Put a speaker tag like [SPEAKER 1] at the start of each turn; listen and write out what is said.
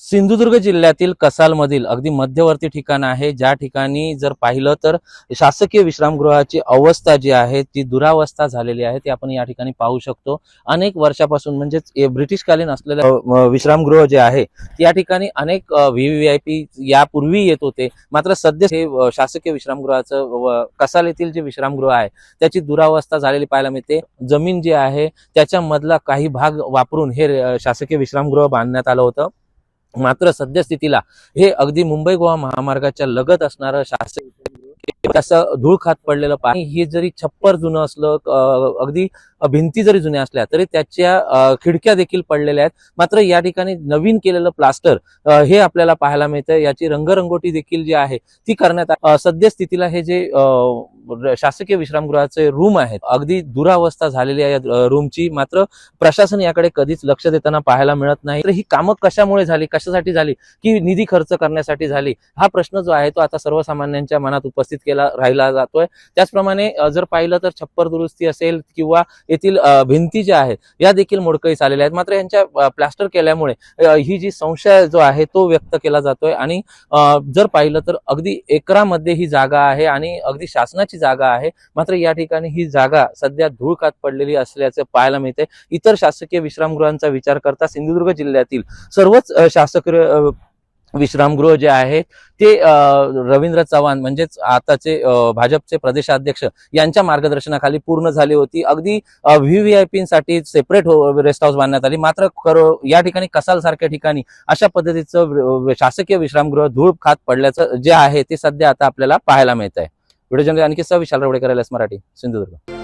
[SPEAKER 1] सिंधुदुर्ग जिल्ह्यातील कसालमधील अगदी मध्यवर्ती ठिकाण आहे, ज्या ठिकाणी जर पाहिलं तर शासकीय विश्रामगृहाची अवस्था जी आहे ती दुरावस्था झालेली आहे, ती आपण या ठिकाणी पाहू शकतो। अनेक वर्षापासून म्हणजेच ब्रिटिशकालीन असलेलं विश्रामगृह जे आहे या ठिकाणी अनेक व्हीव्हीआयपी यापूर्वी येत होते, मात्र सध्या हे शासकीय विश्रामगृहाचं कसाल येथील जे विश्रामगृह आहे त्याची दुरावस्था झालेली पाहायला मिळते। जमीन जी आहे त्याच्या मधला काही भाग वापरून हे शासकीय विश्रामगृह बांधण्यात आलं होतं, मात्र सद्यस्थितीला हे अगदी मुंबई गोवा महामार्गाच्या लगत असणारं शासकीय असं धूळ खात पडलेलं पाणी, हे जरी छप्पर जुनं असलं, अगदी भिंती जरी जुन्या असल्या तरी त्याच्या खिडक्या देखील पडलेल्या आहेत। मात्र या ठिकाणी नवीन केलेलं प्लास्टर हे आपल्याला पाहायला मिळतं, याची रंगरंगोटी देखील जी आहे ती करण्यात सद्यस्थितीला हे जे शासकीय विश्रामगृहाचे रूम आहेत अगदी दुरावस्था झालेली आहे रूमची, मात्र प्रशासन याकडे कधीच लक्ष देताना पाहायला मिळत नाही। तर ही कामं कशामुळे झाली, कशासाठी झाली, की निधी खर्च करण्यासाठी झाली, हा प्रश्न जो आहे तो आता सर्वसामान्यांच्या मनात उपस्थित केला राहिला जातोय। त्याचप्रमाणे जर पाहिलं तर छप्पर दुरुस्ती असेल किंवा येथील भिंती ज्या आहेत या देखील मोडकळीस आलेल्या आहेत, मात्र यांच्या प्लास्टर केल्यामुळे ही जी संशय जो आहे तो व्यक्त केला जातोय। आणि जर पाहिलं तर अगदी एकरामध्ये ही जागा आहे आणि अगदी शासनाची जागा आहे, मात्र या ठिकाणी ही जागा सध्या धूळ खात पडलेली असल्याचे पाहायला मिळते। इतर शासकीय विश्रामगृहांचा विचार करता सिंधुदुर्ग जिल्ह्यातील सर्वच शासकीय विश्रामगृह जे आहे ते रवींद्र चव्हाण म्हणजेच आताचे भाजपचे प्रदेशाध्यक्ष यांच्या मार्गदर्शनाखाली पूर्ण झाली होती। अगदी व्हीव्हीआयपींसाठी सेपरेट रेस्ट हाऊस बांधण्यात आली, मात्र या ठिकाणी कसाल सारख्या ठिकाणी अशा पद्धतीचं शासकीय विश्रामगृह धूळ खात पडल्याचं जे आहे ते सध्या आता आपल्याला पाहायला मिळत आहे। व्हिडिओ जर्नलिस्ट आणखी विशाल रवडेकर, LS मराठी, सिंधुदुर्ग।